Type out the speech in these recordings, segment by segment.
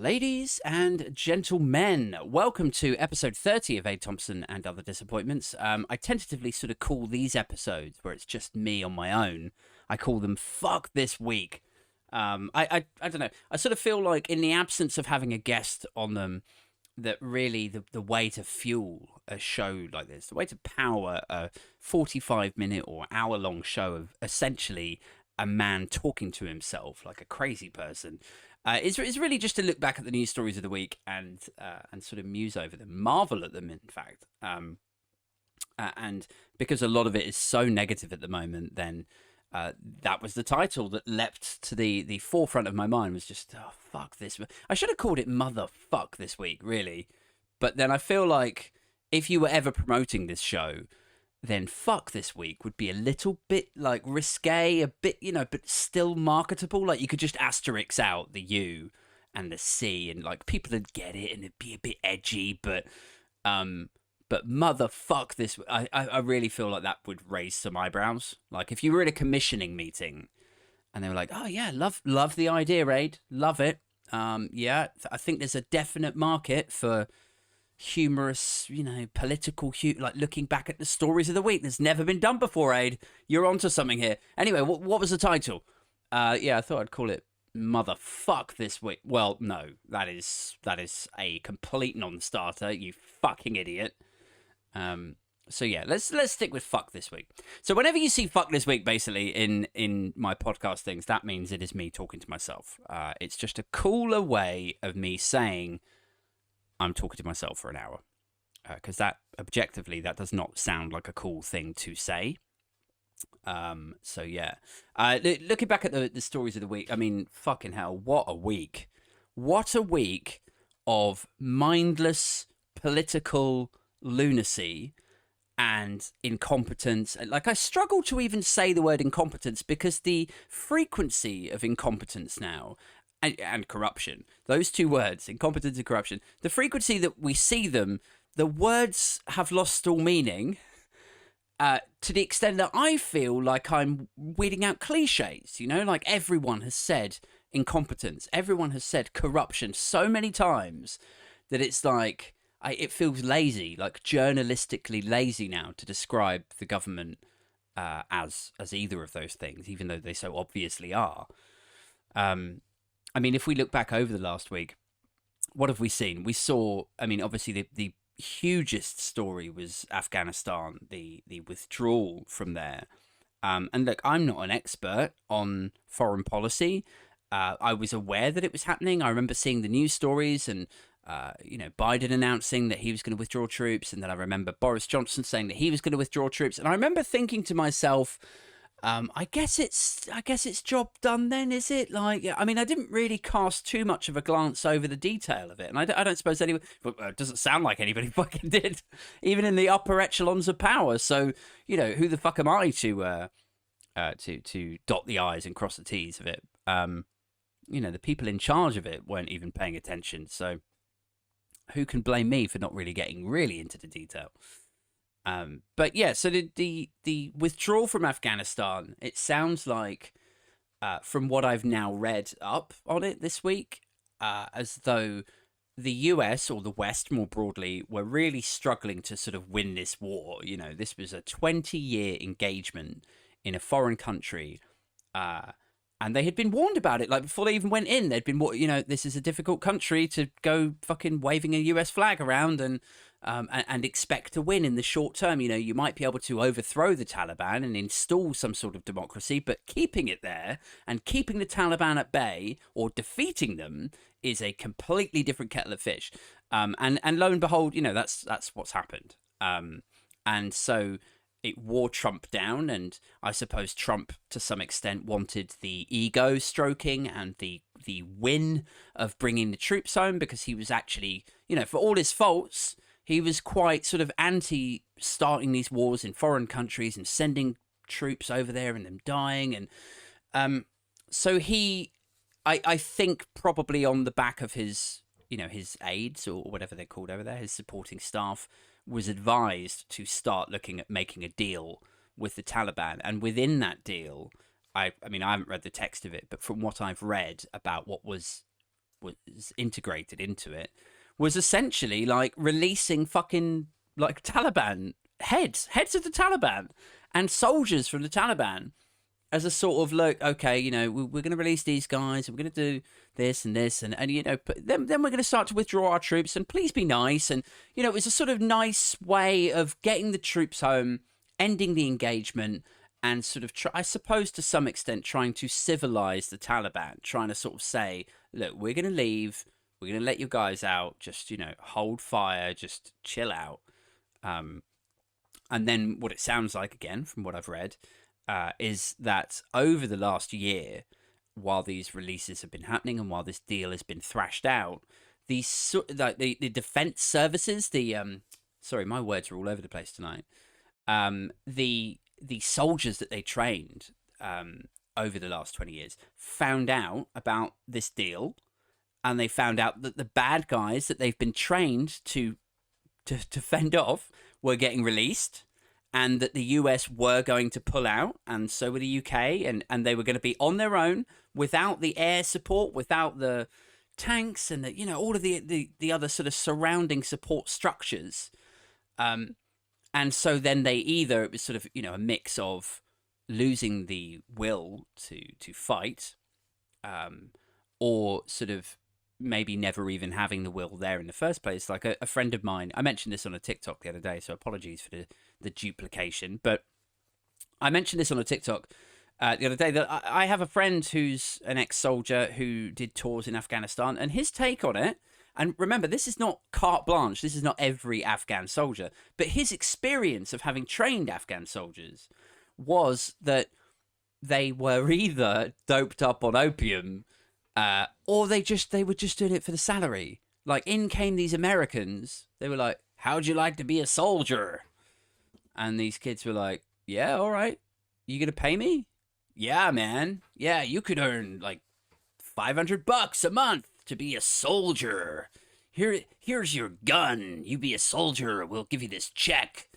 Ladies and gentlemen, welcome to episode 30 of Thompsin and Other Disappointments. I tentatively sort of call these episodes, where it's just me on my own, I call them Fuck This Week. I don't know. I sort of feel like in the absence of having a guest on them, that really the way to fuel a show like this, the way to power a 45-minute or hour-long show of essentially a man talking to himself like a crazy person, is really just to look back at the news stories of the week and sort of muse over them, marvel at them, in fact. And because a lot of it is so negative at the moment, then that was the title that leapt to the forefront of my mind, was just, oh, fuck this. I should have called it Motherfuck This Week, really. But then I feel like if you were ever promoting this show, then Fuck This Week would be a little bit like risque, a bit, but still marketable. Like you could just asterisk out the U and the C, and like people would get it and it'd be a bit edgy, but Motherfuck This, I really feel like that would raise some eyebrows. Like if you were at a commissioning meeting and they were like, oh yeah, love the idea, Aid, love it. Yeah, I think there's a definite market for humorous, political, like looking back at the stories of the week that's never been done before, Aid. You're onto something here. Anyway, what was the title? Yeah, I thought I'd call it Motherfuck This Week. Well, no, that is a complete non-starter, you fucking idiot. So yeah, let's stick with Fuck This Week. So whenever you see Fuck This Week, basically in my podcast things, that means it is me talking to myself. It's just a cooler way of me saying I'm talking to myself for an hour, because that objectively that does not sound like a cool thing to say. So yeah, looking back at the stories of the week, I mean, fucking hell, what a week of mindless political lunacy and incompetence. Like, I struggle to even say the word incompetence, because the frequency of incompetence now and corruption, those two words, incompetence and corruption, the frequency that we see them, the words have lost all meaning, to the extent that I feel like I'm weeding out cliches, like everyone has said incompetence, everyone has said corruption so many times that it's like, it feels lazy, like journalistically lazy now, to describe the government as either of those things, even though they so obviously are. I mean, if we look back over the last week, what have we seen? We saw, I mean, obviously the hugest story was Afghanistan, the withdrawal from there. And look, I'm not an expert on foreign policy. I was aware that it was happening. I remember seeing the news stories and, Biden announcing that he was going to withdraw troops. And then I remember Boris Johnson saying that he was going to withdraw troops. And I remember thinking to myself, I guess it's job done then, is it? Like, I mean, I didn't really cast too much of a glance over the detail of it, and I don't suppose anyone. It doesn't sound like anybody fucking did, even in the upper echelons of power. So, who the fuck am I to dot the i's and cross the t's of it? The people in charge of it weren't even paying attention. So, who can blame me for not really getting really into the detail? But yeah, so the withdrawal from Afghanistan, it sounds like, from what I've now read up on it this week, as though the US, or the West more broadly, were really struggling to sort of win this war. This was a 20-year engagement in a foreign country, and they had been warned about it. Like, before they even went in, they'd been, this is a difficult country to go fucking waving a US flag around and expect to win in the short term. You might be able to overthrow the Taliban and install some sort of democracy, but keeping it there and keeping the Taliban at bay, or defeating them, is a completely different kettle of fish. And lo and behold, that's what's happened. And so it wore Trump down, and I suppose Trump, to some extent, wanted the ego stroking and the win of bringing the troops home, because he was actually, for all his faults, he was quite sort of anti starting these wars in foreign countries and sending troops over there and them dying. And so I think probably on the back of his, his aides, or whatever they're called over there, his supporting staff, was advised to start looking at making a deal with the Taliban. And within that deal, I mean, I haven't read the text of it, but from what I've read about what was was integrated into it, was essentially like releasing fucking like Taliban heads of the Taliban and soldiers from the Taliban as a sort of look, okay, you know, we're going to release these guys, and we're going to do this and this, and you know, but then we're going to start to withdraw our troops, and please be nice. And, you know, it was a sort of nice way of getting the troops home, ending the engagement, and sort of, I suppose to some extent, trying to civilize the Taliban, trying to sort of say, look, we're going to leave, we're going to let you guys out, just, you know, hold fire, just chill out. And then what it sounds like, again, from what I've read, is that over the last year, while these releases have been happening and while this deal has been thrashed out, the defense services, sorry, my words are all over the place tonight. The soldiers that they trained over the last 20 years found out about this deal, and they found out that the bad guys that they've been trained to fend off were getting released, and that the US were going to pull out, and so were the UK, and they were going to be on their own without the air support, without the tanks, and the, you know, all of the other sort of surrounding support structures. And so then it was sort of, you know, a mix of losing the will to fight, or sort of maybe never even having the will there in the first place. Like a friend of mine, I mentioned this on a TikTok the other day, so apologies for the duplication, but I mentioned this on a TikTok the other day, that I have a friend who's an ex-soldier who did tours in Afghanistan, and his take on it, and remember, this is not carte blanche, this is not every Afghan soldier, but his experience of having trained Afghan soldiers was that they were either doped up on opium, or they were just doing it for the salary. Like, in came these Americans, they were like, how'd you like to be a soldier? And these kids were like, yeah, all right. You gonna pay me? Yeah, man. Yeah, you could earn like $500 a month to be a soldier. Here's your gun. You be a soldier. We'll give you this check.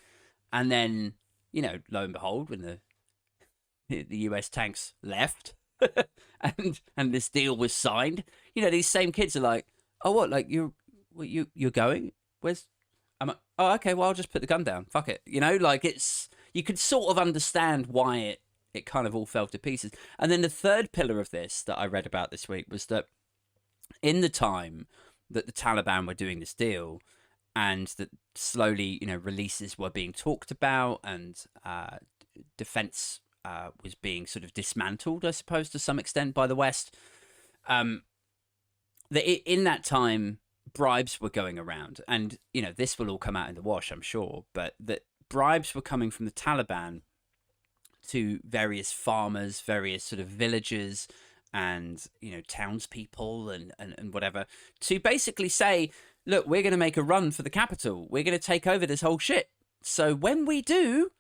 And then, you know, lo and behold, when the US tanks left and this deal was signed, you know, these same kids are like, oh, what? Like, you're going? Where's? I'm like, oh, okay. Well, I'll just put the gun down. Fuck it. You know, like, you could sort of understand why it kind of all fell to pieces. And then the third pillar of this that I read about this week was that in the time that the Taliban were doing this deal, and that slowly, you know, releases were being talked about, and defense was being sort of dismantled, I suppose, to some extent by the West. In that time, bribes were going around, and, you know, this will all come out in the wash, I'm sure, but that bribes were coming from the Taliban to various farmers, various sort of villagers, and, you know, townspeople and whatever, to basically say, look, we're going to make a run for the capital. We're going to take over this whole shit. So when we do,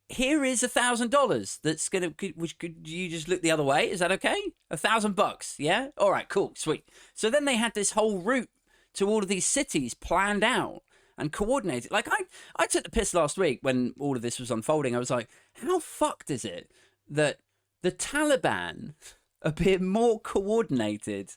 here is $1,000. That's going to, could you just look the other way? Is that okay? $1,000. Yeah. All right, cool. Sweet. So then they had this whole route to all of these cities planned out and coordinated. Like, I took the piss last week when all of this was unfolding. I was like, how fucked is it that the Taliban appear more coordinated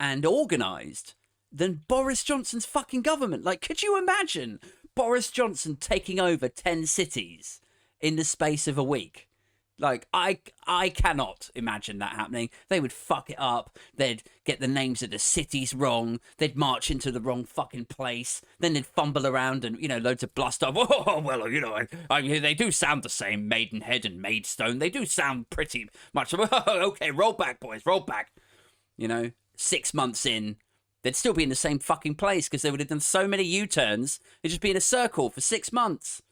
and organized than Boris Johnson's fucking government? Like, could you imagine Boris Johnson taking over 10 cities in the space of a week? Like, I cannot imagine that happening. They would fuck it up. They'd get the names of the cities wrong. They'd march into the wrong fucking place. Then they'd fumble around and, you know, loads of bluster. Oh, well, you know, they do sound the same. Maidenhead and Maidstone. They do sound pretty much. Okay, roll back, boys, roll back. You know, 6 months in, they'd still be in the same fucking place because they would have done so many U-turns. They'd just be in a circle for 6 months.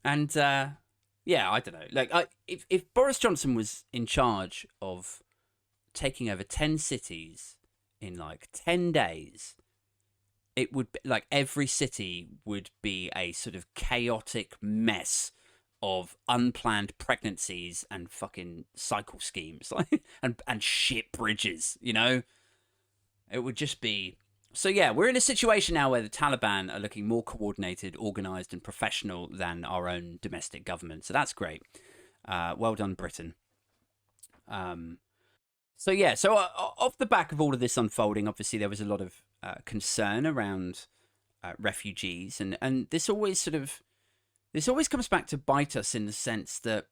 And, yeah, I don't know. Like, if Boris Johnson was in charge of taking over 10 cities in like 10 days, it would be like every city would be a sort of chaotic mess of unplanned pregnancies and fucking cycle schemes, like, and shit bridges, you know? It would just be. So yeah, we're in a situation now where the Taliban are looking more coordinated, organised and professional than our own domestic government. So that's great. Well done, Britain. So yeah, so off the back of all of this unfolding, obviously there was a lot of concern around refugees, and this always comes back to bite us in the sense that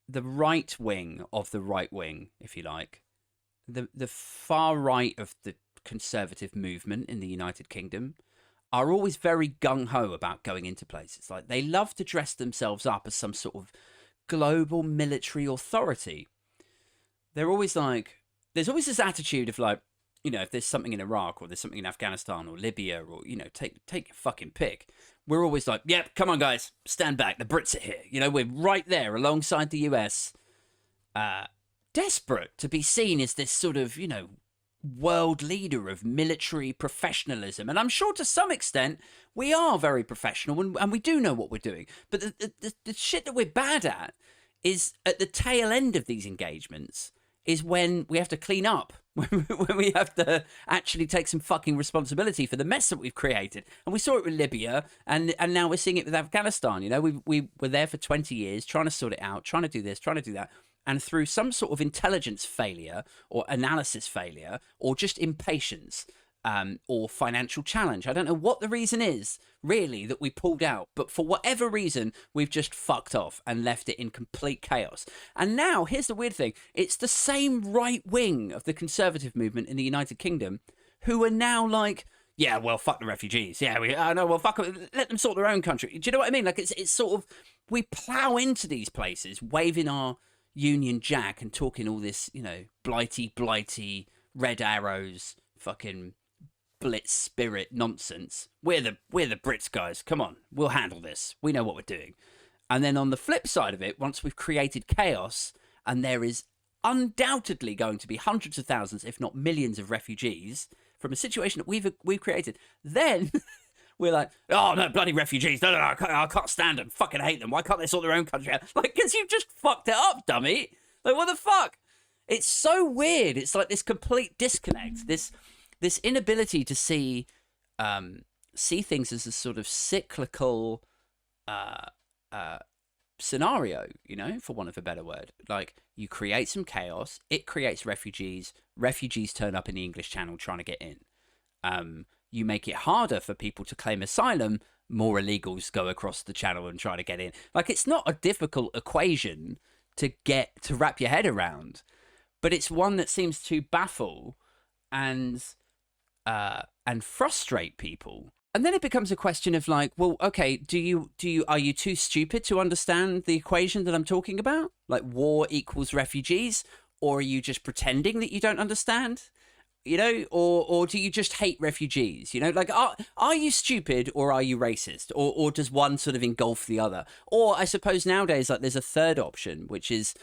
the right wing of the right wing, if you like, the far right of the conservative movement in the United Kingdom are always very gung-ho about going into places. Like, they love to dress themselves up as some sort of global military authority. They're always like, there's always this attitude of like, if there's something in Iraq or there's something in Afghanistan or Libya or, take your fucking pick. We're always like, yep, come on, guys, stand back. The Brits are here. We're right there alongside the US, desperate to be seen as this sort of, world leader of military professionalism. And I'm sure to some extent we are very professional and we do know what we're doing. But the shit that we're bad at is at the tail end of these engagements is when we have to clean up, when we have to actually take some fucking responsibility for the mess that we've created. And we saw it with Libya, and now we're seeing it with Afghanistan. We were there for 20 years trying to sort it out, trying to do this, trying to do that. And through some sort of intelligence failure or analysis failure or just impatience or financial challenge, I don't know what the reason is, really, that we pulled out. But for whatever reason, we've just fucked off and left it in complete chaos. And now, here's the weird thing. It's the same right wing of the conservative movement in the United Kingdom who are now like, yeah, well, fuck the refugees. Yeah, well, fuck them. Let them sort their own country. Do you know what I mean? Like, it's sort of, we plow into these places, waving our Union Jack and talking all this, blighty, red arrows, fucking blitz spirit nonsense. We're the Brits, guys. Come on, we'll handle this. We know what we're doing. And then on the flip side of it, once we've created chaos, and there is undoubtedly going to be hundreds of thousands, if not millions, of refugees from a situation that we've created, then we're like, oh, no, bloody refugees. No, I can't stand them. Fucking hate them. Why can't they sort their own country out? Like, because you've just fucked it up, dummy. Like, what the fuck? It's so weird. It's like this complete disconnect, this inability to see things as a sort of cyclical scenario, for want of a better word. Like, you create some chaos. It creates refugees. Refugees turn up in the English Channel trying to get in. You make it harder for people to claim asylum, more illegals go across the channel and try to get in. Like, it's not a difficult equation to wrap your head around, but it's one that seems to baffle and frustrate people. And then it becomes a question of like, well, okay, are you too stupid to understand the equation that I'm talking about? Like, war equals refugees, or are you just pretending that you don't understand? Or do you just hate refugees? Like, are you stupid or are you racist? Or does one sort of engulf the other? Or I suppose nowadays, like, there's a third option, which is,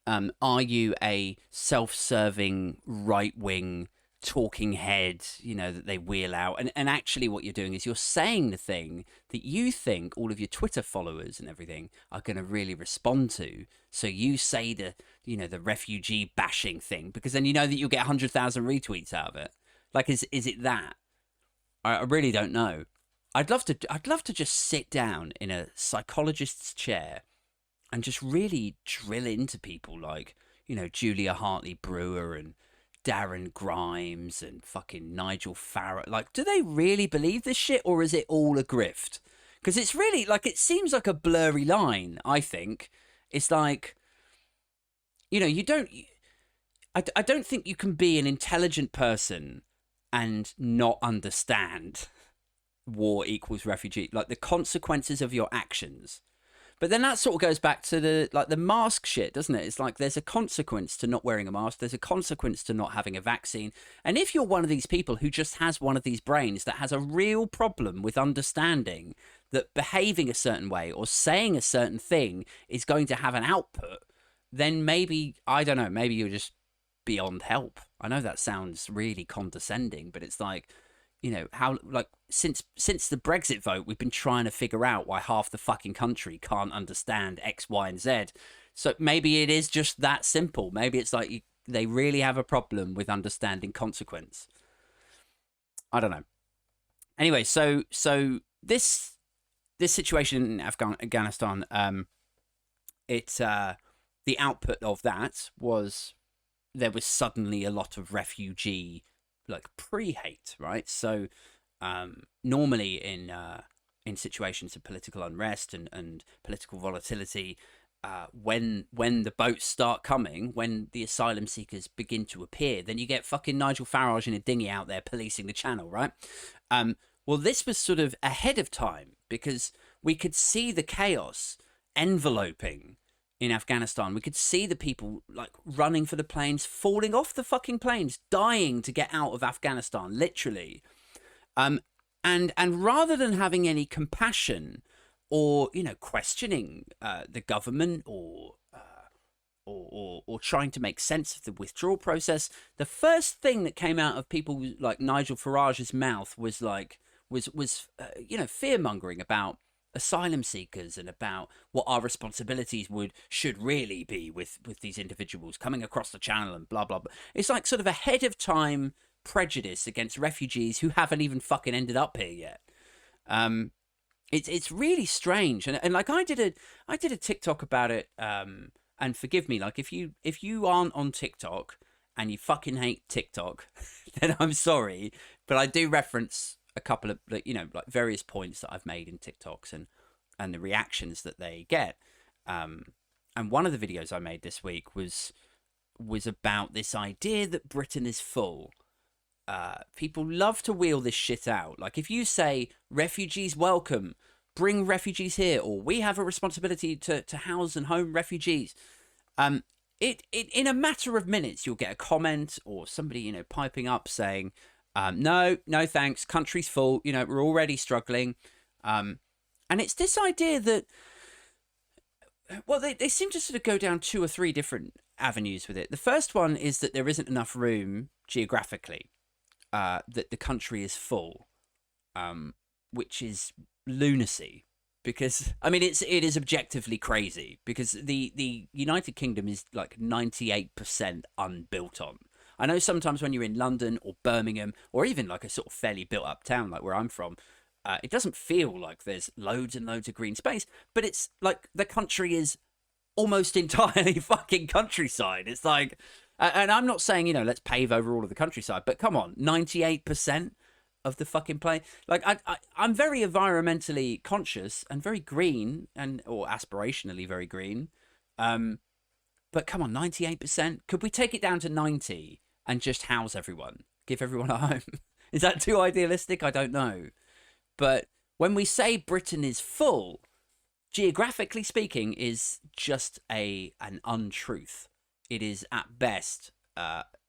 are you a self-serving right-wing talking head, that they wheel out? And actually what you're doing is you're saying the thing that you think all of your Twitter followers and everything are going to really respond to. So you say the refugee bashing thing, because then that you'll get 100,000 retweets out of it. Like, is it that? I really don't know. I'd love to just sit down in a psychologist's chair and just really drill into people like, Julia Hartley-Brewer and Darren Grimes and fucking Nigel Farage. Like, do they really believe this shit, or is it all a grift? Because it's really, like, it seems like a blurry line, I think. It's like, I don't think you can be an intelligent person and not understand war equals refugee, like the consequences of your actions. But then that sort of goes back to the mask shit, doesn't it? It's like, there's a consequence to not wearing a mask. There's a consequence to not having a vaccine. And if you're one of these people who just has one of these brains that has a real problem with understanding that behaving a certain way or saying a certain thing is going to have an output, then maybe, I don't know, maybe you're just beyond help. I know that sounds really condescending, but it's like, how, like, since the Brexit vote, we've been trying to figure out why half the fucking country can't understand X, Y, and Z. So maybe it is just that simple. Maybe it's like they really have a problem with understanding consequence. I don't know. Anyway, so this situation in Afghanistan, the output of that was there was suddenly a lot of refugee like pre-hate, right? So normally in situations of political unrest and political volatility, when the boats start coming, when the asylum seekers begin to appear, then you get fucking Nigel Farage in a dinghy out there policing the channel, right? Well, this was sort of ahead of time because we could see the chaos enveloping in Afghanistan. We could see the people like running for the planes, falling off the fucking planes, dying to get out of Afghanistan, literally. And rather than having any compassion or questioning the government or trying to make sense of the withdrawal process, the first thing that came out of people like Nigel Farage's mouth was fear mongering about asylum seekers and about what our responsibilities should really be with these individuals coming across the channel and blah blah blah. It's like sort of ahead of time prejudice against refugees who haven't even fucking ended up here yet. It's really strange, and like I did a TikTok about it. And forgive me, like if you aren't on TikTok and you fucking hate TikTok, then I'm sorry, but I do reference a couple of like various points that I've made in TikToks and the reactions that they get. And one of the videos I made this week was about this idea that Britain is full. People love to wheel this shit out. Like if you say refugees welcome, bring refugees here, or we have a responsibility to house and home refugees. It in a matter of minutes you'll get a comment or somebody piping up saying, no thanks, country's full, we're already struggling. And it's this idea that, well, they seem to sort of go down 2 or 3 different avenues with it. The first one is that there isn't enough room geographically, that the country is full, which is lunacy, because I mean it is objectively crazy, because the United Kingdom is like 98% unbuilt on. I know sometimes when you're in London or Birmingham or even like a sort of fairly built up town like where I'm from, it doesn't feel like there's loads and loads of green space, but it's like the country is almost entirely fucking countryside. It's like, and I'm not saying let's pave over all of the countryside, but come on, 98% of the fucking plane. Like I'm very environmentally conscious and very green or aspirationally very green. But come on, 98%. Could we take it down to 90 and just house everyone? Give everyone a home? Is that too idealistic? I don't know. But when we say Britain is full, geographically speaking, is just an untruth. It is at best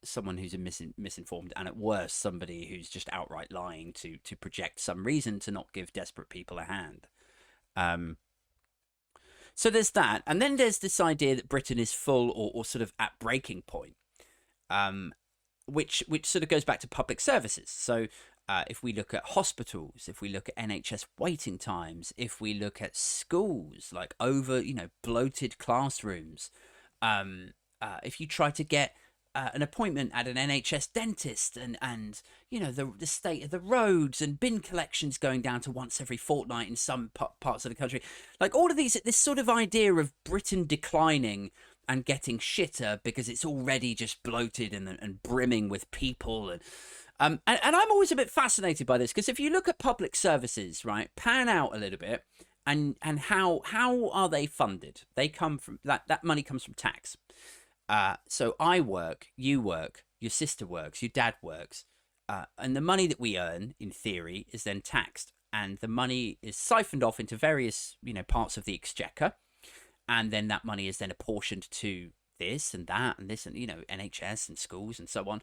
someone who's misinformed, and at worst somebody who's just outright lying to project some reason to not give desperate people a hand. So there's that, and then there's this idea that Britain is full or sort of at breaking point, which sort of goes back to public services. So if we look at hospitals, if we look at NHS waiting times, if we look at schools, like over bloated classrooms, if you try to get an appointment at an NHS dentist and the state of the roads and bin collections going down to once every fortnight in some parts of the country, like all of this sort of idea of Britain declining and getting shitter because it's already just bloated and brimming with people. And I'm always a bit fascinated by this, because if you look at public services, right, pan out a little bit, and how are they funded? They come from that money comes from tax. So I work, you work, your sister works, your dad works, and the money that we earn, in theory, is then taxed, and the money is siphoned off into various, parts of the exchequer, and then that money is then apportioned to this and that and this and NHS and schools and so on.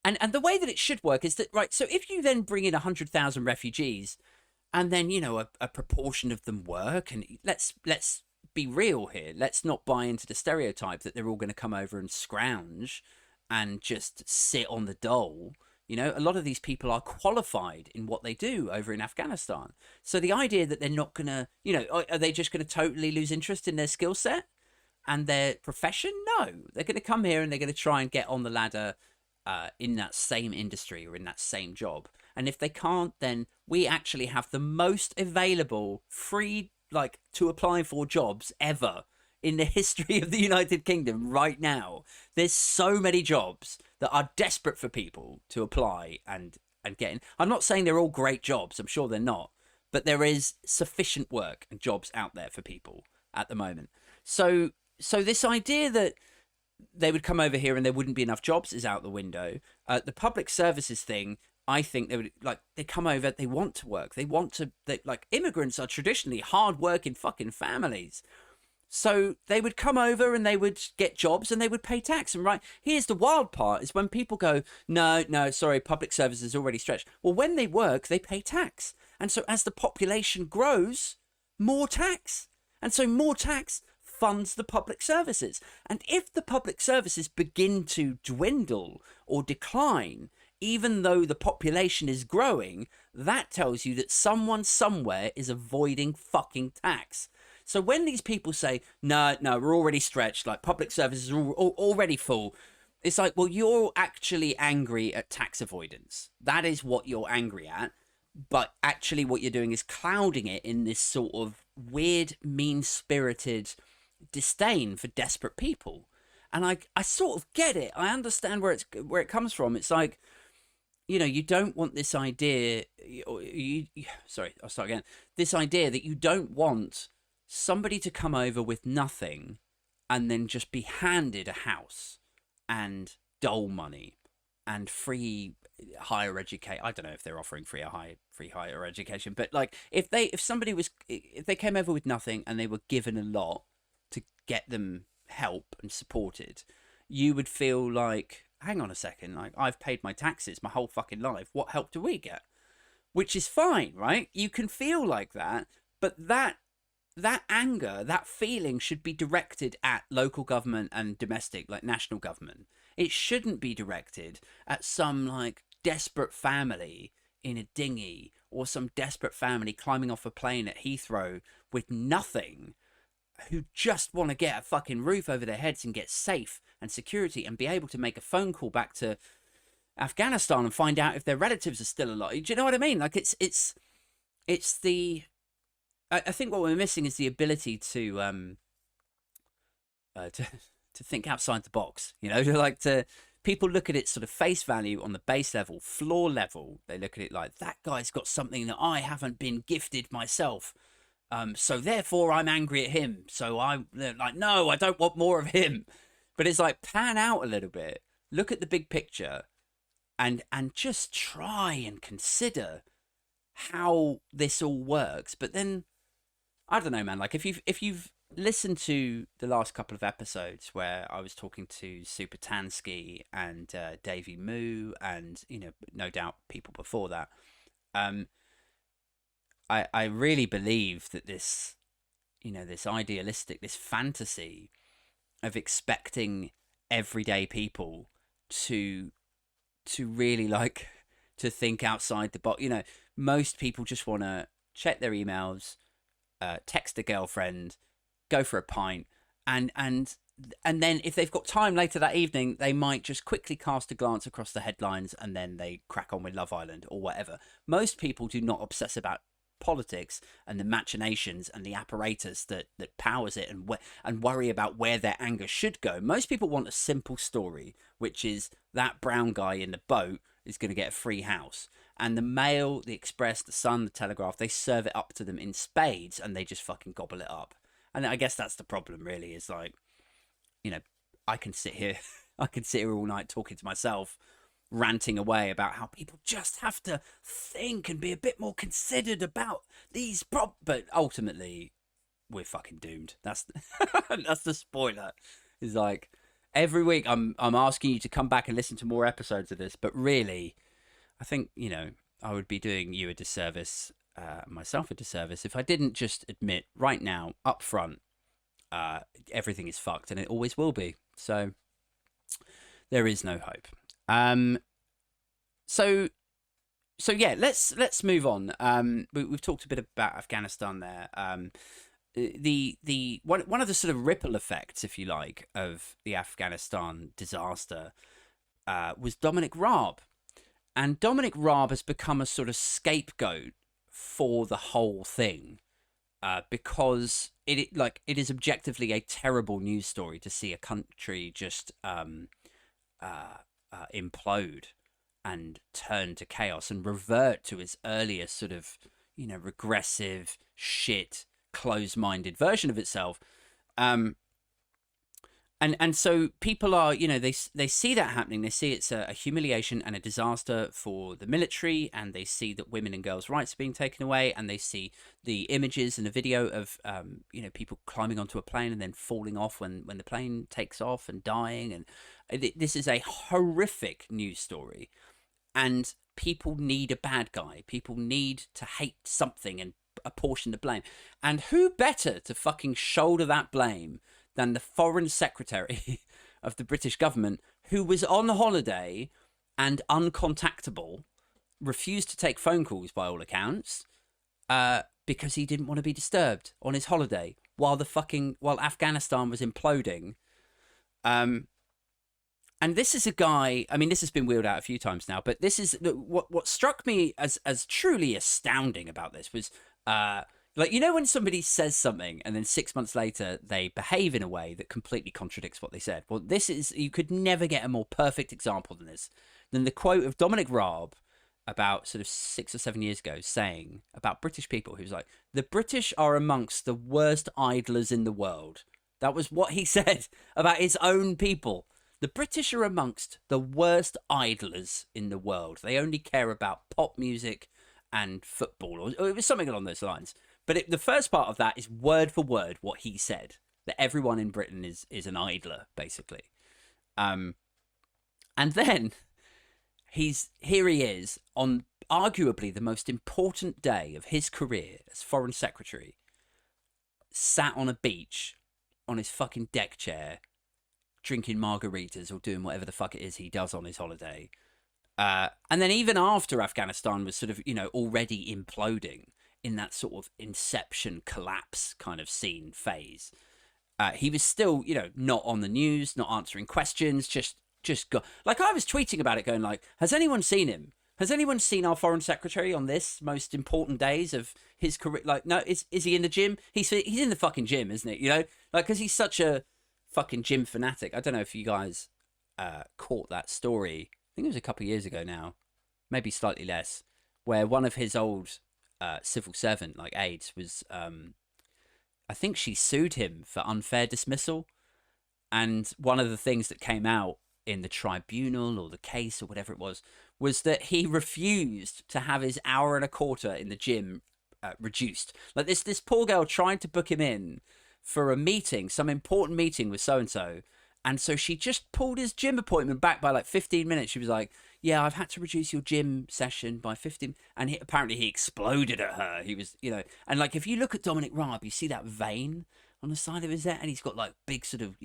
And the way that it should work is that, right, so if you then bring in 100,000 refugees, and then a proportion of them work, and let's be real here. Let's not buy into the stereotype that they're all going to come over and scrounge and just sit on the dole. A lot of these people are qualified in what they do over in Afghanistan. So the idea that they're not going to, are they just going to totally lose interest in their skill set and their profession? No, they're going to come here and they're going to try and get on the ladder in that same industry or in that same job. And if they can't, then we actually have the most available free to apply for jobs ever in the history of the United Kingdom right now. There's so many jobs that are desperate for people to apply and get in. I'm not saying they're all great jobs. I'm sure they're not. But there is sufficient work and jobs out there for people at the moment. So this idea that they would come over here and there wouldn't be enough jobs is out the window. The public services thing, I think they would, like, they come over, they want to work. Like, immigrants are traditionally hard-working fucking families. So they would come over and they would get jobs and they would pay tax. And right, here's the wild part is when people go, no, sorry, public service is already stretched. Well, when they work, they pay tax. And so as the population grows, more tax. And so more tax funds the public services. And if the public services begin to dwindle or decline, even though the population is growing, that tells you that someone somewhere is avoiding fucking tax. So when these people say, no, we're already stretched, like public services are already full, it's like, well, you're actually angry at tax avoidance. That is what you're angry at. But actually what you're doing is clouding it in this sort of weird, mean-spirited disdain for desperate people. And I sort of get it. I understand where it comes from. It's like, you know, you don't want this idea, sorry, I'll start again. This idea that you don't want somebody to come over with nothing and then just be handed a house and dole money and free higher education. I don't know if they're offering free higher education, but like if they came over with nothing and they were given a lot to get them help and supported, you would feel like, hang on a second, like I've paid my taxes my whole fucking life. What help do we get? Which is fine, right? You can feel like that, but that anger, that feeling should be directed at local government and domestic, like national government. It shouldn't be directed at some like desperate family in a dinghy or some desperate family climbing off a plane at Heathrow with nothing, who just want to get a fucking roof over their heads and get safe and security and be able to make a phone call back to Afghanistan and find out if their relatives are still alive. Do you know what I mean? Like it's the, I think what we're missing is the ability to think outside the box. You know, to people look at it sort of face value on the base level, floor level. They look at it like, that guy's got something that I haven't been gifted myself. So therefore I'm angry at him. So I'm like, no, I don't want more of him. But it's like, pan out a little bit, look at the big picture, and just try and consider how this all works. But then, I don't know, man. Like if you've listened to the last couple of episodes where I was talking to Super Tansky and Davey Moo, and you know, no doubt people before that, I really believe that this, you know, this idealistic, this fantasy of expecting everyday people to really like to think outside the box. You know, most people just want to check their emails, text a girlfriend, go for a pint, and then if they've got time later that evening, they might just quickly cast a glance across the headlines and then they crack on with Love Island or whatever. Most people do not obsess about politics and the machinations and the apparatus that powers it, and worry about where their anger should go. Most people want a simple story, which is that brown guy in the boat is going to get a free house. And the Mail, the Express, the Sun, the Telegraph, they serve it up to them in spades and they just fucking gobble it up. And I guess that's the problem, really, is like, you know, I can sit here all night talking to myself, ranting away about how people just have to think and be a bit more considered about these but ultimately we're fucking doomed. That's that's the spoiler. Is like every week I'm asking you to come back and listen to more episodes of this, but really I think, you know, I would be doing you a disservice, myself a disservice, if I didn't just admit right now up front everything is fucked and it always will be. So there is no hope. So yeah, let's move on. We've talked a bit about Afghanistan there. The one of the sort of ripple effects, if you like, of the Afghanistan disaster was Dominic Raab, and Dominic Raab has become a sort of scapegoat for the whole thing, because it is objectively a terrible news story to see a country just implode and turn to chaos and revert to its earlier sort of, regressive, shit, closed-minded version of itself. And so people are, they see that happening. They see it's a humiliation and a disaster for the military, and they see that women and girls' rights are being taken away, and they see the images and the video of, people climbing onto a plane and then falling off when the plane takes off and dying. And this is a horrific news story, and people need a bad guy. People need to hate something and apportion the blame. And who better to fucking shoulder that blame than the Foreign Secretary of the British government, who was on holiday and uncontactable, refused to take phone calls by all accounts, because he didn't want to be disturbed on his holiday while Afghanistan was imploding. And this is a guy, I mean, this has been wheeled out a few times now, but this is what struck me as truly astounding about this was, when somebody says something and then 6 months later they behave in a way that completely contradicts what they said. Well, you could never get a more perfect example than the quote of Dominic Raab about sort of 6 or 7 years ago saying about British people, who was like, the British are amongst the worst idlers in the world. That was what he said about his own people. The British are amongst the worst idlers in the world. They only care about pop music and football, or it was something along those lines. But the first part of that is word for word what he said, that everyone in Britain is an idler, basically. And then here he is on arguably the most important day of his career as Foreign Secretary, sat on a beach on his fucking deck chair, drinking margaritas or doing whatever the fuck it is he does on his holiday. And then even after Afghanistan was sort of, already imploding in that sort of inception collapse kind of scene phase, he was still, not on the news, not answering questions, just go. Like, I was tweeting about it going like, has anyone seen him? Has anyone seen our Foreign Secretary on this most important days of his career? Like, no, is he in the gym? He's in the fucking gym, isn't it? Like, because he's such a fucking gym fanatic. I don't know if you guys caught that story. I think it was a couple of years ago now, maybe slightly less, where one of his old civil servant, like aides, was, I think she sued him for unfair dismissal. And one of the things that came out in the tribunal or the case or whatever it was that he refused to have his hour and a quarter in the gym reduced. Like, this poor girl tried to book him in for a meeting, some important meeting with so-and-so. And so she just pulled his gym appointment back by like 15 minutes. She was like, yeah, I've had to reduce your gym session by 15. And apparently he exploded at her. He was, and like, if you look at Dominic Raab, you see that vein on the side of his head, and he's got like big sort of,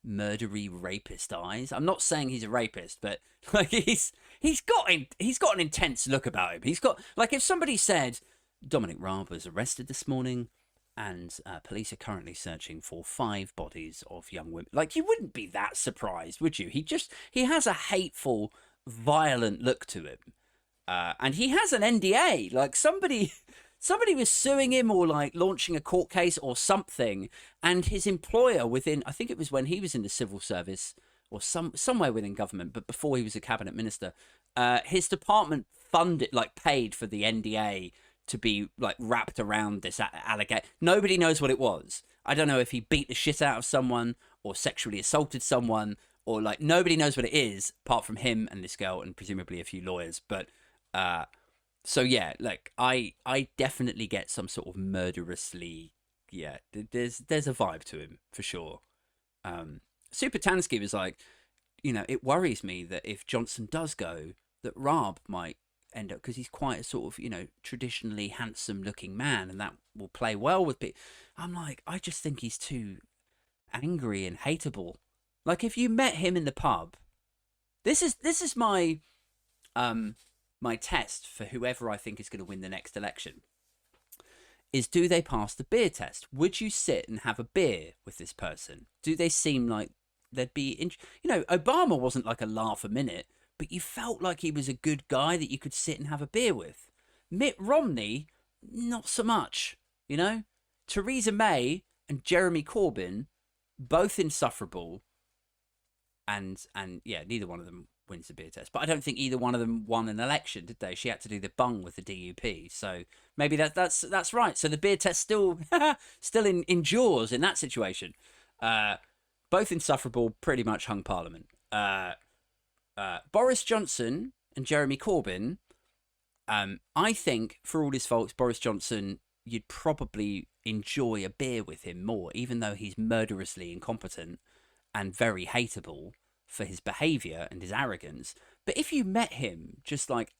murdery rapist eyes. I'm not saying he's a rapist, but like he's got an intense look about him. He's got, like, if somebody said Dominic Raab was arrested this morning and police are currently searching for 5 bodies of young women, like, you wouldn't be that surprised, would you? He has a hateful, violent look to him, and he has an NDA. Like, somebody was suing him or like launching a court case or something, and his employer I think it was when he was in the civil service or somewhere within government, but before he was a cabinet minister, his department paid for the NDA to be like wrapped around this allegation. Nobody knows what it was. I don't know if he beat the shit out of someone or sexually assaulted someone, or like, nobody knows what it is apart from him and this girl and presumably a few lawyers. But so yeah, like, I definitely get some sort of murderously, yeah, there's a vibe to him for sure. Super Tansky was like, it worries me that if Johnson does go, that Raab might end up, because he's quite a sort of, traditionally handsome looking man, and that will play well with people. I'm like, I just think he's too angry and hateable. Like, if you met him in the pub, this is my my test for whoever I think is going to win the next election, is, do they pass the beer test? Would you sit and have a beer with this person? Do they seem like they'd be Obama wasn't like a laugh a minute, but you felt like he was a good guy that you could sit and have a beer with. Mitt Romney, not so much, Theresa May and Jeremy Corbyn, both insufferable, and yeah, neither one of them wins the beer test. But I don't think either one of them won an election, did they? She had to do the bung with the DUP, so maybe that's right. So the beer test still endures in that situation. Both insufferable, pretty much hung Parliament. Boris Johnson and Jeremy Corbyn. I think, for all his faults, Boris Johnson, you'd probably enjoy a beer with him more, even though he's murderously incompetent and very hateable for his behaviour and his arrogance. But if you met him just like,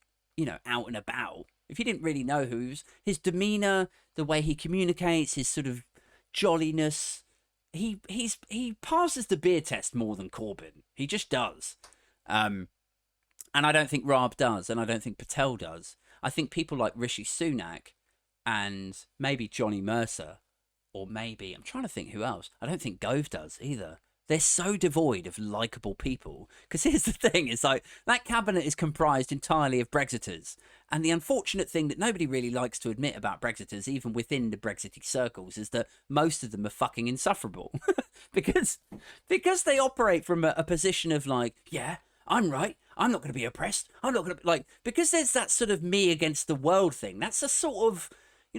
out and about, if you didn't really know who he was, his demeanour, the way he communicates, his sort of jolliness, he passes the beer test more than Corbyn. He just does. And I don't think Raab does, and I don't think Patel does. I think people like Rishi Sunak and maybe Johnny Mercer, or maybe, I'm trying to think who else. I don't think Gove does either. They're so devoid of likeable people. Because here's the thing, it's like, that cabinet is comprised entirely of Brexiters. And the unfortunate thing that nobody really likes to admit about Brexiters, even within the Brexity circles, is that most of them are fucking insufferable. because they operate from a position of like, yeah, I'm right. I'm not going to be oppressed. I'm not going to, like, because there's that sort of me against the world thing. That's a sort of,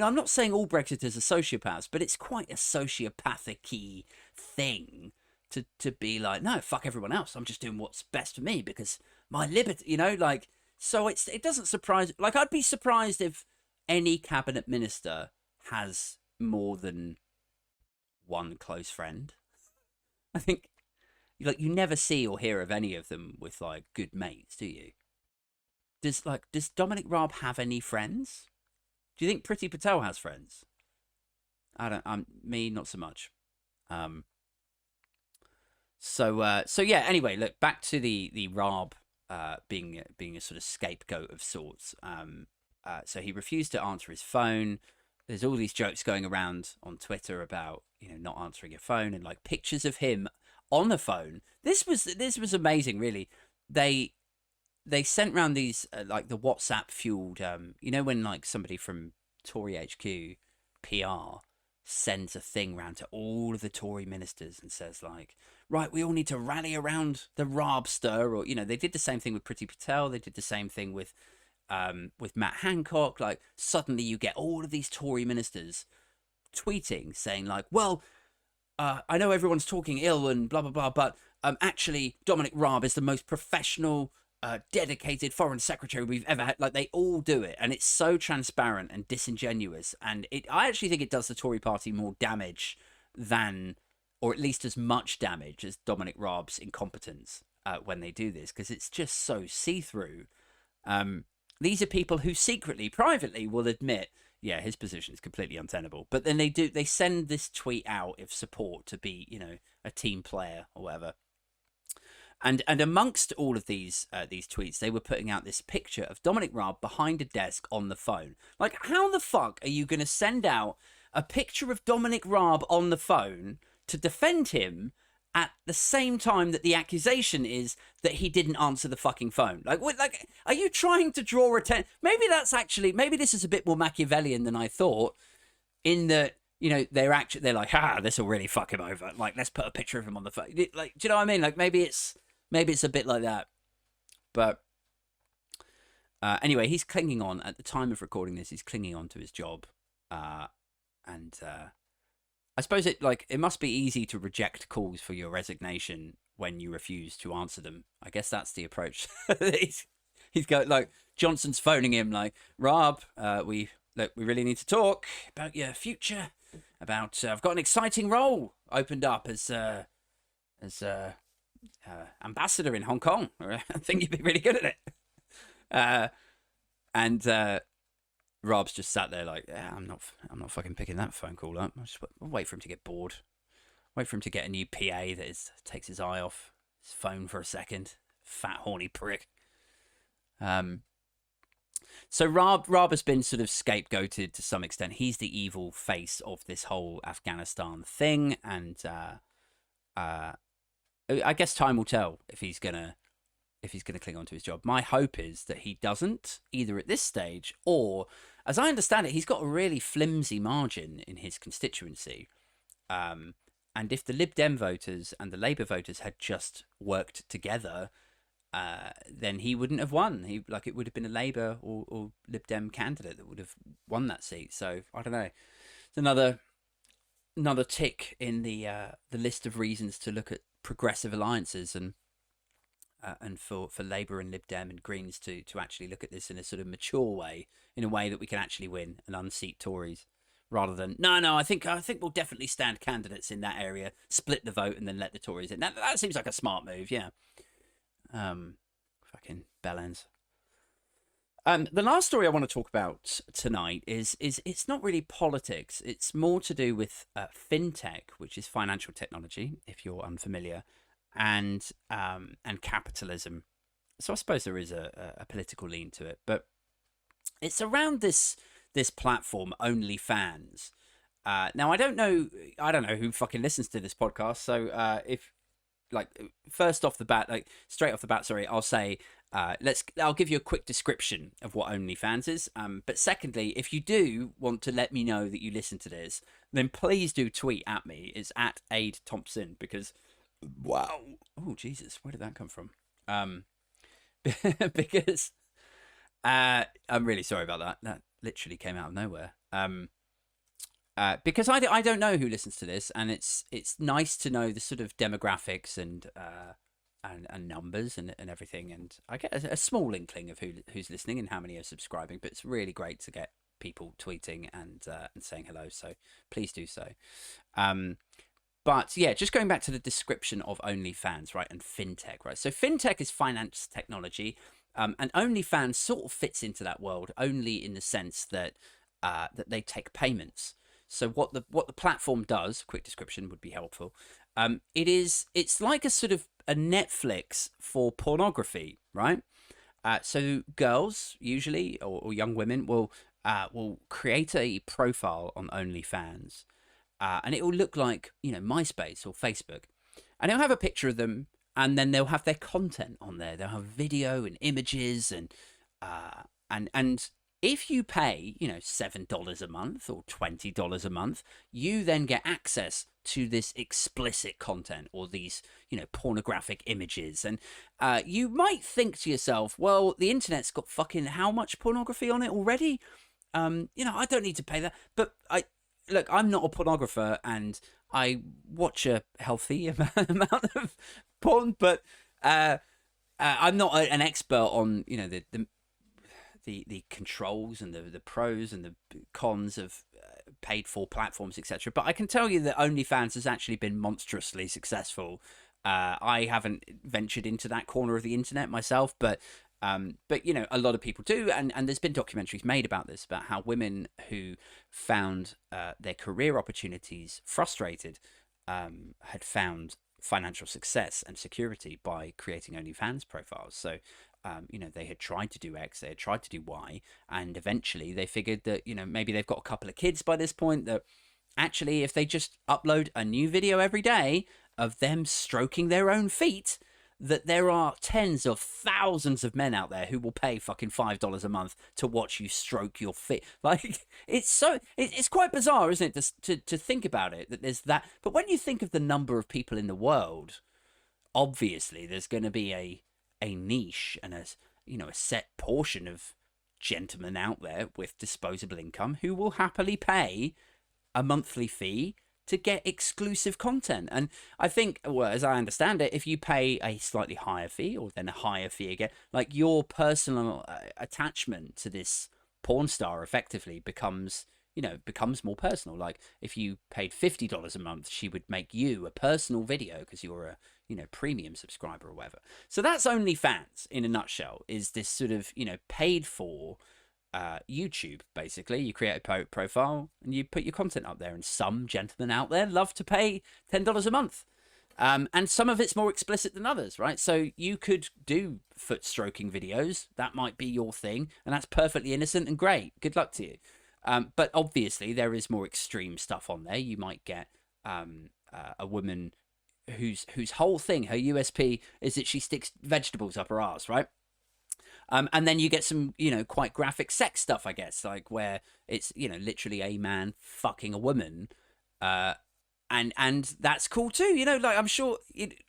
I'm not saying all Brexiters are sociopaths, but it's quite a sociopathic-y thing to be like, no, fuck everyone else. I'm just doing what's best for me because my liberty, like, so it doesn't surprise, like, I'd be surprised if any cabinet minister has more than one close friend. I think, like, you never see or hear of any of them with, like, good mates, do you? Does Dominic Raab have any friends? Do you think Priti Patel has friends? Me, not so much. So yeah, anyway, look, back to the Raab being a sort of scapegoat of sorts. So he refused to answer his phone. There's all these jokes going around on Twitter about, not answering your phone and like pictures of him on the phone. This was amazing, really. They sent around these like the WhatsApp fueled, when like somebody from Tory HQ PR sends a thing round to all of the Tory ministers and says like, right, we all need to rally around the Raabster, or they did the same thing with Priti Patel. They did the same thing with Matt Hancock. Like, suddenly you get all of these Tory ministers tweeting saying like, well, I know everyone's talking ill and blah blah blah, but actually Dominic Raab is the most professional, dedicated foreign secretary we've ever had. Like, they all do it, and it's so transparent and disingenuous, and I actually think it does the Tory party more damage than, or at least as much damage as Dominic Raab's incompetence when they do this, because it's just so see-through. These are people who secretly, privately will admit, yeah, his position is completely untenable, but then they send this tweet out of support to be, a team player or whatever. And amongst all of these tweets, they were putting out this picture of Dominic Raab behind a desk on the phone. Like, how the fuck are you going to send out a picture of Dominic Raab on the phone to defend him at the same time that the accusation is that he didn't answer the fucking phone? Like, what, like, are you trying to draw attention? Maybe this is a bit more Machiavellian than I thought, in that, they're like, this will really fuck him over. Like, let's put a picture of him on the phone. Like, do you know what I mean? Like, maybe it's a bit like that. But anyway, he's clinging on, at the time of recording this, he's clinging on to his job. And I suppose it must be easy to reject calls for your resignation when you refuse to answer them. I guess that's the approach. he's got, like, Johnson's phoning him like, Raab, we really need to talk about your future. About I've got an exciting role opened up as ambassador in Hong Kong. I think you'd be really good at it. And Rob's just sat there like, I'm not fucking picking that phone call up. I'll wait for him to get bored. Wait for him to get a new PA that takes his eye off his phone for a second. Fat horny prick. So Raab has been sort of scapegoated to some extent. He's the evil face of this whole Afghanistan thing, and I guess time will tell if he's gonna if he's going to cling on to his job. My hope is that he doesn't, either at this stage or, as I understand it, he's got a really flimsy margin in his constituency. And if the Lib Dem voters and the Labour voters had just worked together, then he wouldn't have won. It would have been a Labour or Lib Dem candidate that would have won that seat. So I don't know. It's another tick in the list of reasons to look at progressive alliances and for Labour and Lib Dem and Greens to actually look at this in a sort of mature way, in a way that we can actually win and unseat Tories, rather than no. I think we'll definitely stand candidates in that area, split the vote, and then let the Tories in. That seems like a smart move, yeah. Fucking bellends. The last story I want to talk about tonight is it's not really politics. It's more to do with fintech, which is financial technology, if you're unfamiliar, and capitalism. So I suppose there is a political lean to it, but it's around this platform OnlyFans. Now I don't know who fucking listens to this podcast. So if first off the bat, straight off the bat, sorry, I'll say I'll give you a quick description of what OnlyFans is. But secondly, if you do want to let me know that you listen to this, then please do tweet at me. It's at Aid Thompson, because wow, oh Jesus, where did that come from? Because I'm really sorry about that. That literally came out of nowhere. Because I don't know who listens to this, and it's nice to know the sort of demographics and numbers and everything, and I get a small inkling of who's listening and how many are subscribing. But it's really great to get people tweeting and saying hello. So please do so. But yeah, just going back to the description of OnlyFans, right, and fintech, right. So fintech is finance technology, and OnlyFans sort of fits into that world only in the sense that that they take payments. So what the platform does, quick description would be helpful. It's like a sort of a Netflix for pornography, right? So girls usually, or young women will create a profile on OnlyFans, and it will look like, MySpace or Facebook, and it'll have a picture of them, and then they'll have their content on there. They'll have video and images and if you pay, $7 a month or $20 a month, you then get access to this explicit content or these, pornographic images. And you might think to yourself, well, the internet's got fucking how much pornography on it already? I don't need to pay that. But I'm not a pornographer, and I watch a healthy amount of porn, but I'm not an expert on, the controls and the pros and the cons of paid for platforms, etc. But I can tell you that OnlyFans has actually been monstrously successful. I haven't ventured into that corner of the internet myself, but a lot of people do, and there's been documentaries made about this, about how women who found their career opportunities frustrated had found financial success and security by creating OnlyFans profiles. So they had tried to do X, they had tried to do Y, and eventually they figured that, maybe they've got a couple of kids by this point, that actually if they just upload a new video every day of them stroking their own feet, that there are tens of thousands of men out there who will pay fucking $5 a month to watch you stroke your feet. It's quite bizarre, isn't it, to think about it, that there's that. But when you think of the number of people in the world, obviously there's going to be a niche and a set portion of gentlemen out there with disposable income who will happily pay a monthly fee to get exclusive content. And I think, well, as I understand it, if you pay a slightly higher fee or then a higher fee again, your personal attachment to this porn star effectively becomes more personal. Like if you paid $50 a month, she would make you a personal video because you're a premium subscriber or whatever. So that's OnlyFans in a nutshell, is this sort of paid for YouTube. Basically, you create a profile and you put your content up there, and some gentlemen out there love to pay $10 a month, and some of it's more explicit than others, right? So you could do foot stroking videos, that might be your thing, and that's perfectly innocent and great, good luck to you. But obviously there is more extreme stuff on there. You might get a woman whose whole thing, her USP, is that she sticks vegetables up her ass, right? And then you get some, quite graphic sex stuff, I guess, like where it's, literally a man fucking a woman. Uh, and that's cool too. Like I'm sure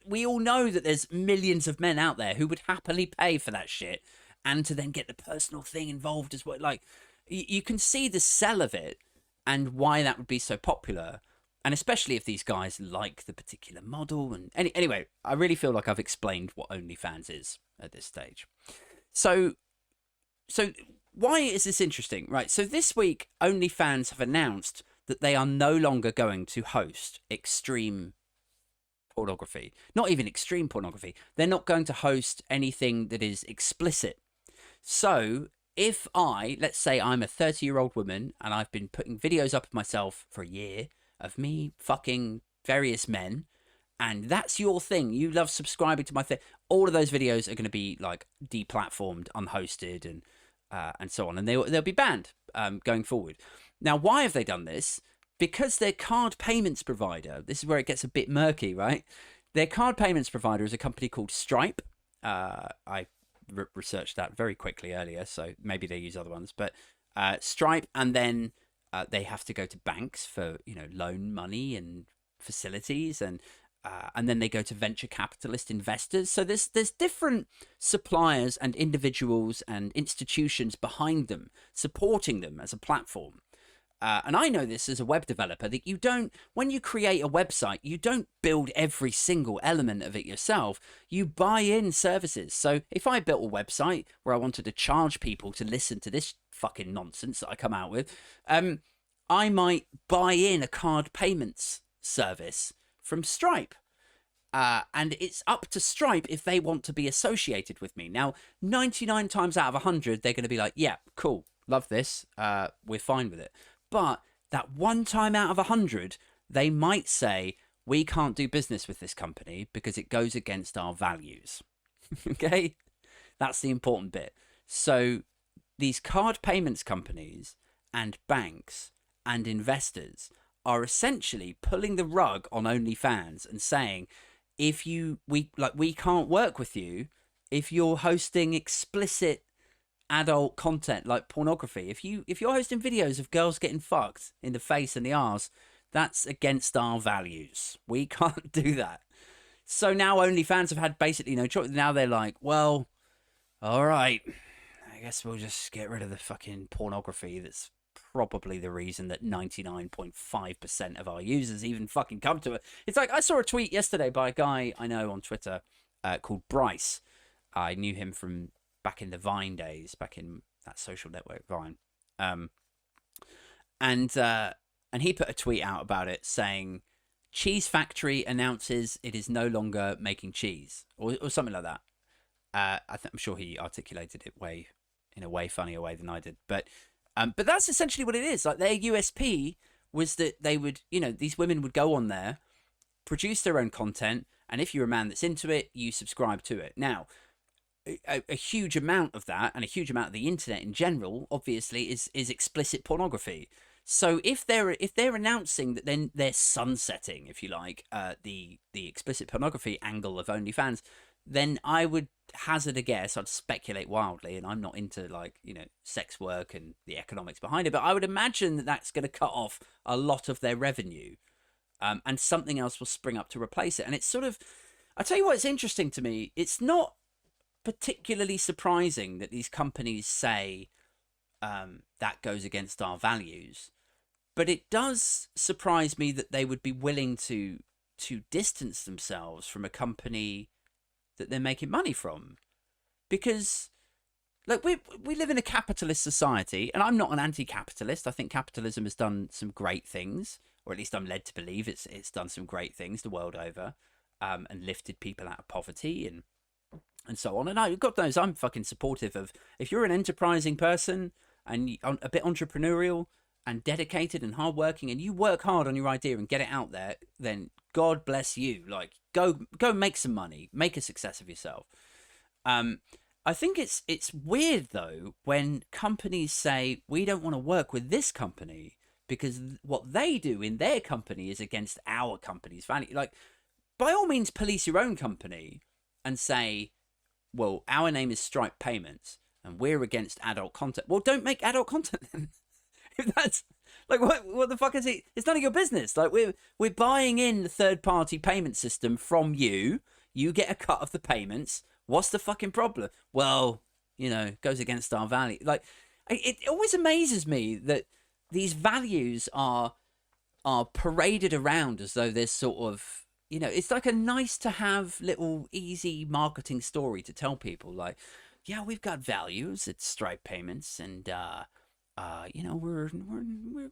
we all know that there's millions of men out there who would happily pay for that shit, and to then get the personal thing involved as well. Like you can see the sell of it and why that would be so popular. And especially if these guys like the particular model. And anyway, I really feel like I've explained what OnlyFans is at this stage. So why is this interesting? Right. So this week, OnlyFans have announced that they are no longer going to host extreme pornography. Not even extreme pornography. They're not going to host anything that is explicit. So if let's say I'm a 30-year-old woman and I've been putting videos up of myself for a year of me fucking various men, and that's your thing, you love subscribing to my thing, all of those videos are going to be like deplatformed, unhosted, and so on, and they'll be banned going forward. Now, why have they done this? Because their card payments provider, this is where it gets a bit murky, right? Their card payments provider is a company called Stripe. I researched that very quickly earlier, so maybe they use other ones, but Stripe, and then they have to go to banks for loan money and facilities, and then they go to venture capitalist investors. So there's different suppliers and individuals and institutions behind them, supporting them as a platform. And I know this as a web developer, that when you create a website, you don't build every single element of it yourself. You buy in services. So if I built a website where I wanted to charge people to listen to this fucking nonsense that I come out with, I might buy in a card payments service from Stripe. And it's up to Stripe if they want to be associated with me. Now, 99 times out of 100, they're going to be like, yeah, cool, love this, we're fine with it. But that one time out of 100, they might say, we can't do business with this company because it goes against our values. Okay? That's the important bit. So these card payments companies and banks and investors are essentially pulling the rug on OnlyFans and saying, we can't work with you if you're hosting explicit adult content like pornography. If you're hosting videos of girls getting fucked in the face and the arse, that's against our values. We can't do that. So now OnlyFans have had basically no choice. Now they're like, well, all right, I guess we'll just get rid of the fucking pornography. That's probably the reason that 99.5% of our users even fucking come to it. It's like, I saw a tweet yesterday by a guy I know on Twitter called Bryce. I knew him from back in the Vine days, back in that social network Vine. And he put a tweet out about it saying, Cheese Factory announces it is no longer making cheese, or something like that. I'm sure he articulated it in a way funnier way than I did. But that's essentially what it is. Like, their USP was that they would, these women would go on there, produce their own content, and if you're a man that's into it, you subscribe to it. Now, a huge amount of that, and a huge amount of the internet in general, obviously, is explicit pornography. So if they're announcing that then they're sunsetting, if you like, the explicit pornography angle of OnlyFans, then I would hazard a guess, I'd speculate wildly, and I'm not into sex work and the economics behind it, but I would imagine that that's going to cut off a lot of their revenue, and something else will spring up to replace it. And it's sort of, I tell you what, it's interesting to me. It's not particularly surprising that these companies say that goes against our values, but it does surprise me that they would be willing to distance themselves from a company that they're making money from. Because like we live in a capitalist society, and I'm not an anti-capitalist. I think capitalism has done some great things, or at least I'm led to believe it's done some great things the world over, and lifted people out of poverty and so on. And God knows I'm fucking supportive of, if you're an enterprising person and a bit entrepreneurial and dedicated and hardworking, and you work hard on your idea and get it out there, then God bless you. Like, go make some money, make a success of yourself. I think it's weird though when companies say, we don't want to work with this company because what they do in their company is against our company's value. Like, by all means, police your own company and say, well, our name is Stripe Payments and we're against adult content. Well, don't make adult content then. If that's like, what the fuck is it? It's none of your business. Like, we're buying in the third-party payment system from you. You get a cut of the payments. What's the fucking problem? Well, goes against our value. Like, it always amazes me that these values are paraded around as though there's sort of, it's like a nice to have little easy marketing story to tell people. Like, yeah, we've got values at Stripe Payments, and we're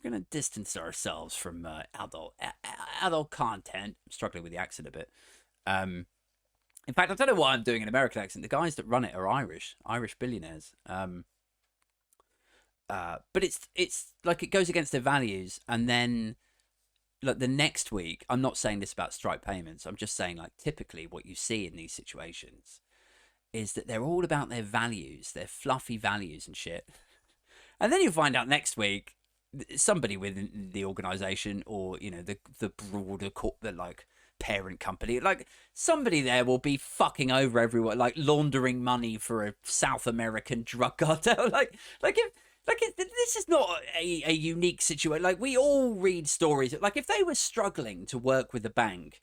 gonna distance ourselves from adult content. I'm struggling with the accent a bit. In fact, I don't know why I'm doing an American accent. The guys that run it are Irish billionaires. But it's like it goes against their values, and then like the next week, I'm not saying this about Stripe Payments. I'm just saying, like, typically what you see in these situations is that they're all about their values, their fluffy values and shit. And then you find out next week somebody within the organization, or the broader the like parent company, like somebody there will be fucking over everyone, like laundering money for a South American drug cartel. This is not a unique situation. Like, we all read stories. Like, if they were struggling to work with a bank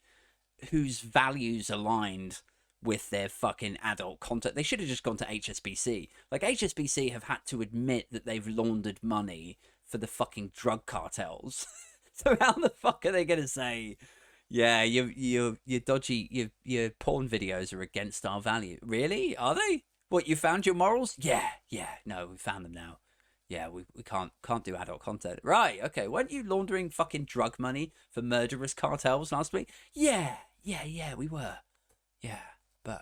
whose values aligned with their fucking adult content, they should have just gone to HSBC. Like, HSBC have had to admit that they've laundered money for the fucking drug cartels. So how the fuck are they going to say, yeah, your dodgy, your porn videos are against our value? Really? Are they? What, you found your morals? Yeah, no, we found them now. Yeah, we can't do adult content. Right, okay. Weren't you laundering fucking drug money for murderous cartels last week? Yeah, we were. Yeah, but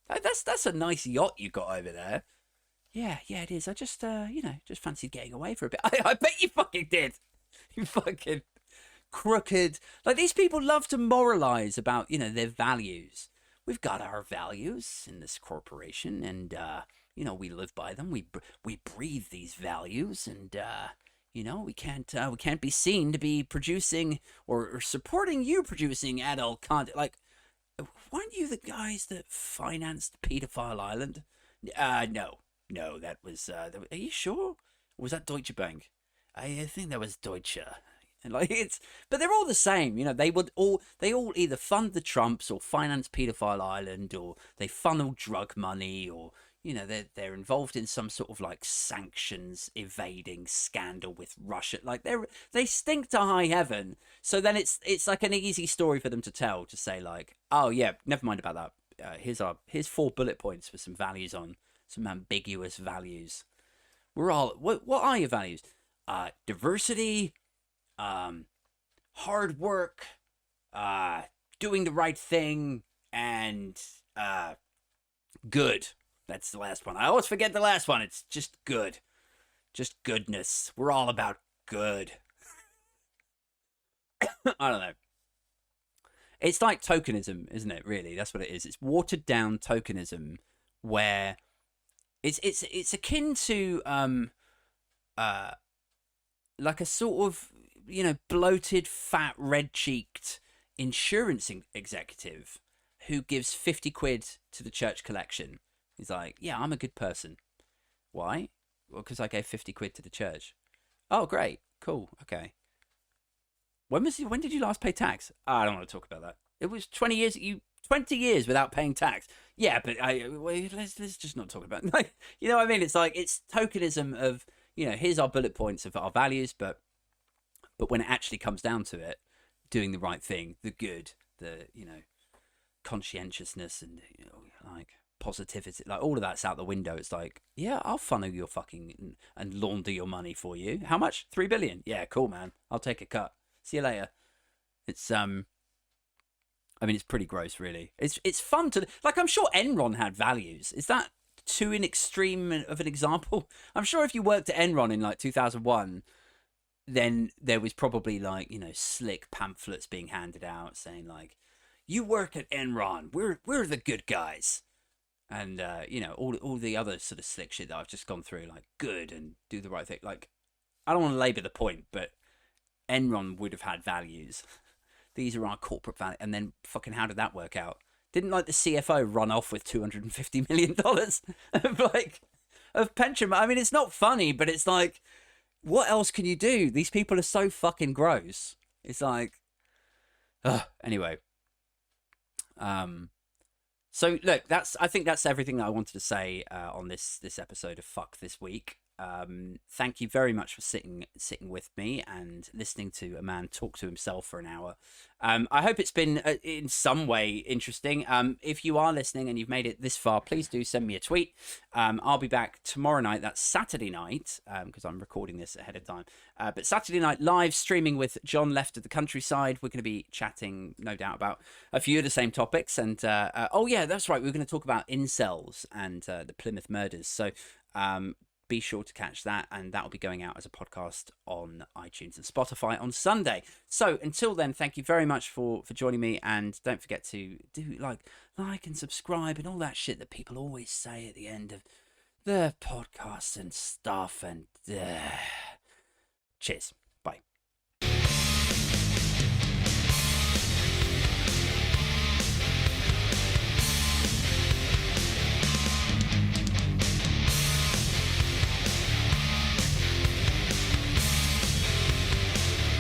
that's a nice yacht you got over there. Yeah, it is. I just just fancied getting away for a bit. I bet you fucking did. You fucking crooked. Like, these people love to moralize about, their values. We've got our values in this corporation, and we live by them. We breathe these values, and we can't be seen to be producing or supporting you producing adult content. Like, weren't you the guys that financed Pedophile Island? No, that was. Are you sure? Or was that Deutsche Bank? I think that was Deutsche. And like, but they're all the same. They all either fund the Trumps or finance Pedophile Island, or they funnel drug money, or they're involved in some sort of like sanctions evading scandal with Russia. Like, they stink to high heaven. So then it's like an easy story for them to tell, to say like, oh yeah, never mind about that. Here's 4 bullet points for some values, on some ambiguous values. What are your values? Diversity, hard work, doing the right thing, and good. That's the last one. I always forget the last one. It's just good. Just goodness. We're all about good. I don't know. It's like tokenism, isn't it, really? That's what it is. It's watered down tokenism, where it's akin to like a sort of, bloated, fat, red-cheeked insurance executive who gives 50 quid to the church collection. He's like, yeah, I'm a good person. Why? Well, because I gave 50 quid to the church. Oh, great. Cool. Okay. When did you last pay tax? I don't want to talk about that. It was 20 years. 20 years without paying tax. Yeah, but let's just not talk about it. Like, you know what I mean? It's like, it's tokenism of, here's our bullet points of our values, but when it actually comes down to it, doing the right thing, the good, the, conscientiousness, and, like, positivity, like, all of that's out the window. It's like, yeah, I'll funnel your fucking and launder your money for you. How much? 3 billion. Yeah, cool, man. I'll take a cut. See you later. It's it's pretty gross, really. It's fun to, like, I'm sure Enron had values. Is that too an extreme of an example? I'm sure if you worked at Enron in like 2001, then there was probably like, slick pamphlets being handed out saying like, you work at Enron, we're the good guys. And all the other sort of slick shit that I've just gone through, like good and do the right thing. Like, I don't want to labour the point, but Enron would have had values. these are our corporate value. And then fucking how did that work out? Didn't like the CFO run off with $250 million of like of pension? I mean, it's not funny, but it's like, what else can you do? These people are so fucking gross. It's like, anyway. So look, I think that's everything that I wanted to say on this episode of Fuck This Week. Thank you very much for sitting with me and listening to a man talk to himself for an hour. I hope it's been in some way interesting. If you are listening and you've made it this far, please do send me a tweet. I'll be back tomorrow night. That's Saturday night, because I'm recording this ahead of time. But Saturday night, live streaming with John Left of the Countryside. We're going to be chatting, no doubt, about a few of the same topics. And oh yeah, that's right. We're going to talk about incels and the Plymouth murders. So be sure to catch that, and that will be going out as a podcast on iTunes and Spotify on Sunday. So until then, thank you very much for joining me, and don't forget to do like and subscribe and all that shit that people always say at the end of the podcast and stuff. And cheers.